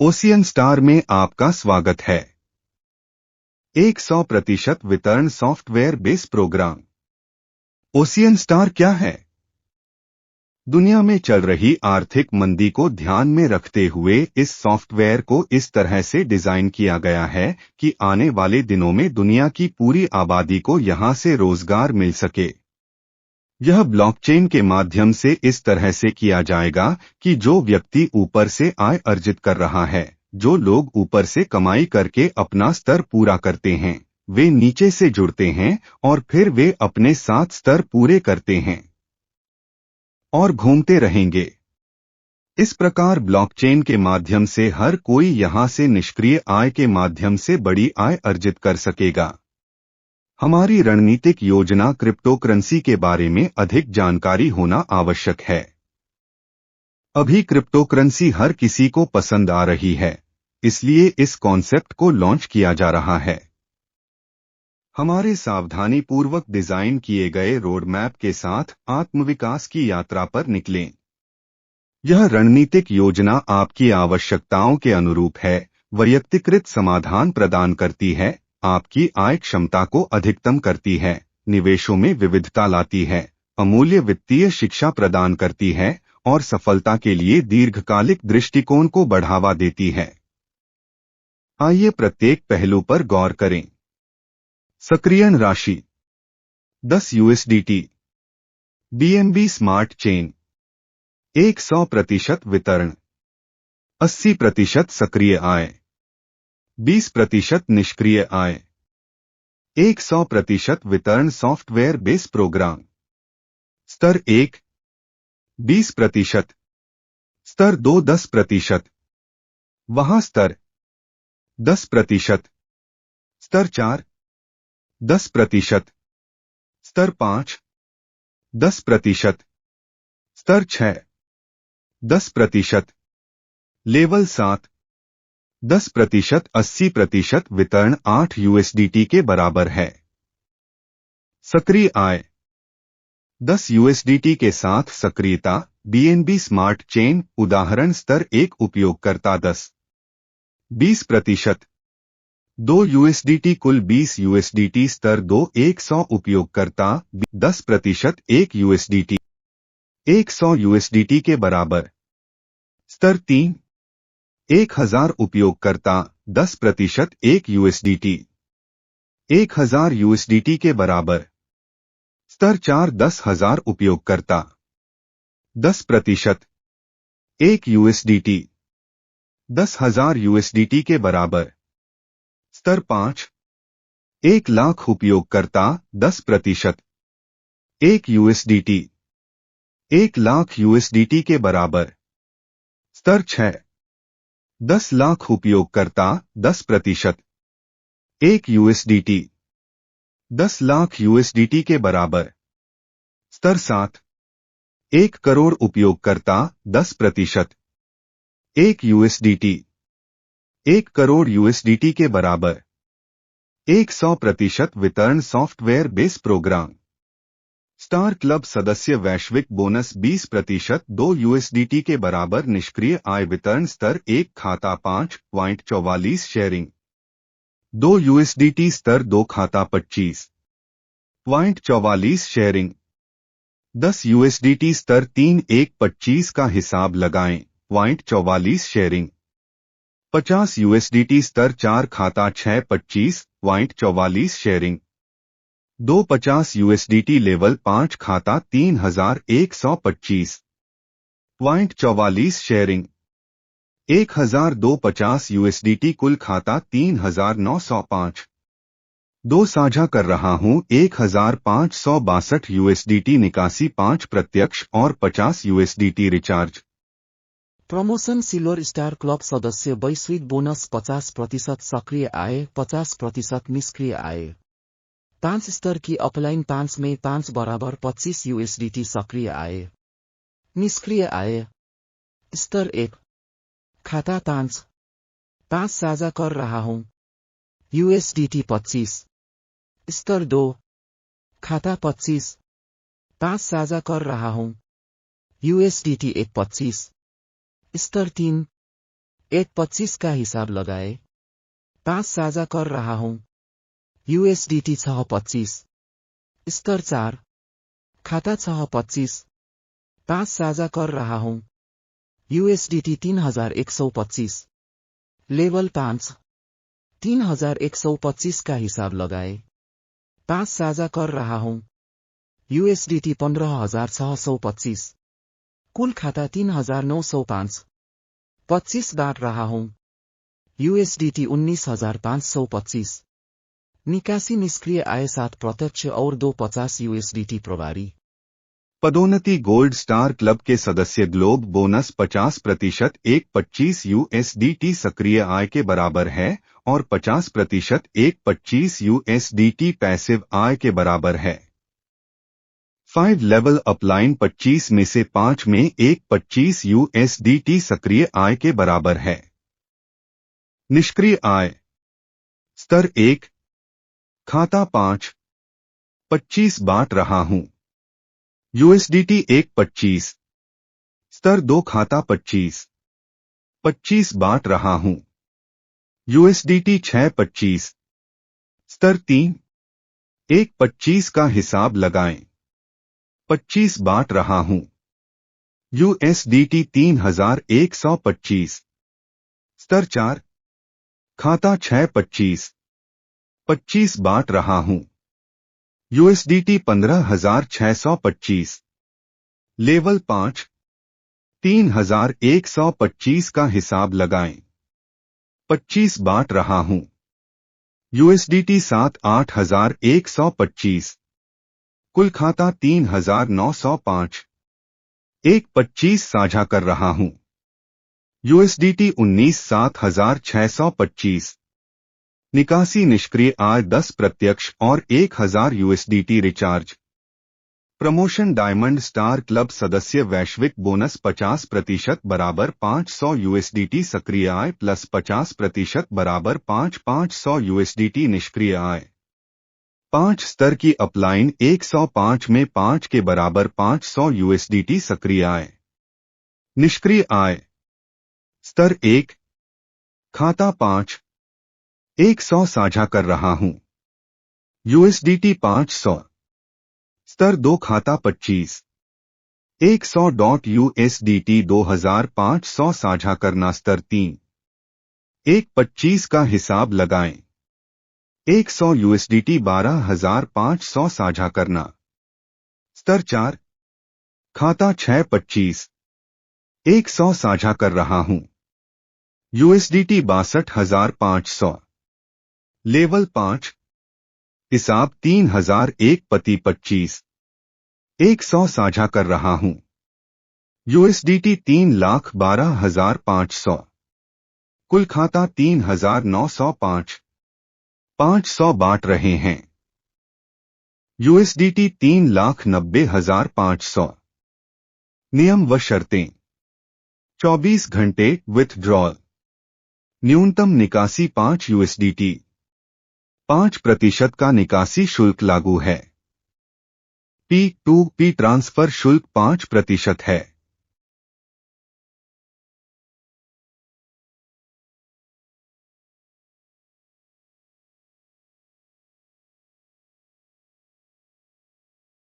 Ocean star में आपका स्वागत है। 100% वितरण software base programme. Ocean star क्या है? दुनिया में चल रही आर्थिक मंदी को ध्यान में रखते हुए इस सॉफ्टवेयर को इस तरह से डिजाइन किया गया है कि आने वाले दिनों में दुनिया की पूरी आबादी को यहां से रोजगार मिल सके। यह ब्लॉकचेन के माध्यम से इस तरह से किया जाएगा कि जो व्यक्ति ऊपर से आय अर्जित कर रहा है, जो लोग ऊपर से कमाई करके अपना स्तर पूरा करते हैं, वे नीचे से जुड़ते हैं और फिर वे अपने साथ स्तर पूरे करते हैं और घूमते रहेंगे। इस प्रकार ब्लॉकचेन के माध्यम से हर कोई यहां से निष्क्रिय आय के माध्यम से बड़ी आय अर्जित कर सकेगा। हमारी रणनीतिक योजना क्रिप्टोकरेंसी के बारे में अधिक जानकारी होना आवश्यक है। अभी क्रिप्टोकरेंसी हर किसी को पसंद आ रही है, इसलिए इस कॉन्सेप्ट को लॉन्च किया जा रहा है। हमारे सावधानीपूर्वक डिजाइन किए गए रोडमैप के साथ आत्मविकास की यात्रा पर निकलें। यह रणनीतिक योजना आपकी आवश्यकताओं के अनुरूप है, वैयक्तिकृत समाधान प्रदान करती है, आपकी आय क्षमता को अधिकतम करती है, निवेशों में विविधता लाती है, अमूल्य वित्तीय शिक्षा प्रदान करती है और सफलता के लिए दीर्घकालिक दृष्टिकोण को बढ़ावा देती है। आइए प्रत्येक पहलू पर गौर करें। सक्रियण राशि 10 USDT। BNB स्मार्ट चेन 100% वितरण, 80% सक्रिय आय, 20% निष्क्रिय आय, 100% वितरण सॉफ्टवेयर बेस प्रोग्राम। स्तर 1 20%, स्तर 2 10%, वहां स्तर 10%, स्तर 4 10%, स्तर 5 10%, स्तर 6 10%, लेवल 7 10%, 80% वितरण 8 USDT के बराबर है। सक्रिय आय 10 USDT के साथ सक्रियता। BNB स्मार्ट चेन उदाहरण स्तर 1 उपयोगकर्ता 20%, 2 USDT कुल 20 USDT, स्तर 2 100 उपयोगकर्ता 10%, 1 USDT 100 USDT के बराबर। स्तर 3 1000 उपयोगकर्ता 10%, 1 USDT 1000 USDT के बराबर। स्तर 4 10,000 उपयोगकर्ता 10%, 1 USDT 10,000 USDT के बराबर। स्तर 5 1 लाख उपयोगकर्ता 10%, 1 USDT 1 लाख USDT के बराबर। स्तर 6 10 लाख उपयोगकर्ता 10%, 1 USDT 10 लाख USDT के बराबर। स्तर 7 1 करोड़ उपयोगकर्ता 10%, 1 USDT 1 करोड़ USDT के बराबर। 100% वितरण software base programme. Star club सदस्य वैश्विक बोनस 20%, 2 USDT के बराबर निष्क्रिय आय वितरण स्तर 1 खाता 5.44 शेयरिंग 2 USDT, स्तर 2 खाता 25.44 शेयरिंग 10 USDT, स्तर 3 1.25 का हिसाब लगाएं 0.44 शेयरिंग 50 USDT, स्तर 4 खाता 6.25.44 शेयरिंग 250 USDT, लेवल 5 खाता 3125.44 शेयरिंग 1250 USDT, कुल खाता 3905। 2 साझा कर रहा हूं 1562 USDT निकासी 5 प्रत्यक्ष और 50 USDT recharge. Promotion silver star club सदस्य वैश्विक बोनस 50%, सक्रिय आय 50%, निष्क्रिय आय 5 स्तर की अपलाइन 5 में 5 बराबर 25 USDT सक्रिय आय। निष्क्रिय आय स्तर 1 खाता 5 साझा कर रहा हूं USDT 25। स्तर 2 खाता 25 साझा कर रहा हूं USDT 1.25। स्तर 3 1.25 का हिसाब लगाए। 5 साझा कर रहा हूं। USDT 6.25। स्तर 4। खाता 6.25। 5 साझा कर रहा हूं। USDT 3125। लेवल 5। 3125 का हिसाब लगाए। 5 साझा कर रहा हूं। USDT 15625। कुल खाता 3905। 25 बांट रहा हूं। USDT 19525। निकासी निष्क्रिय आय 7 प्रत्यक्ष और 250 USDT प्रभारी। पदोन्नति गोल्ड स्टार क्लब के सदस्य ग्लोब बोनस 50% 1.25 USDT सक्रिय आय के बराबर है और 50% 1.25 USDT पैसिव आय के बराबर है। 5 लेवल अपलाइन 25 में से 5 में 1.25 USDT सक्रिय आय के बराबर है। निष्क्रिय आय स्तर 1 खाता 5 25 बांट रहा हूं। USDT 1.25 स्तर 2 खाता 25 बांट रहा हूं। USDT 6.25 स्तर 3 1.25 का हिसाब लगाएं। 25 बांट रहा हूं। USDT 3125 स्तर 4 खाता 6.25 25 बांट रहा हूं। USDT 15625 लेवल 5 3125 का हिसाब लगाएं। 25 बांट रहा हूं। USDT 78125 कुल खाता 3905 1.25 साझा कर रहा हूं। USDT 197,625 निकासी निष्क्रिय आय 10 प्रत्यक्ष और 1000 USDT recharge. Promotion diamond star club सदस्य वैश्विक बोनस 50% बराबर 500 USDT सक्रिय आय प्लस 50% बराबर 500 USDT निष्क्रिय आय। 5 स्तर की अपलाइन 105 में 5 के बराबर 500 USDT सक्रिय आय। निष्क्रिय आय स्तर 1 खाता 5 100 साझा कर रहा हूं। USDT 500 स्तर 2 खाता 25 100 USDT 2500 साझा करना। स्तर 3 1.25 का हिसाब लगाएं। 100 USDT 12500 साझा करना। स्तर 4 खाता 6.25 100 साझा कर रहा हूं। USDT 62500 लेवल 5 हिसाब 3001 पति 25 100 साझा कर रहा हूं। USDT 3,12,500 कुल खाता 3905 500 बांट रहे हैं। USDT 3,90,500 नियम व शर्तें 24 घंटे विथड्रॉल न्यूनतम निकासी 5 USDT 5% का निकासी शुल्क लागू है। P2P ट्रांसफर शुल्क 5% है।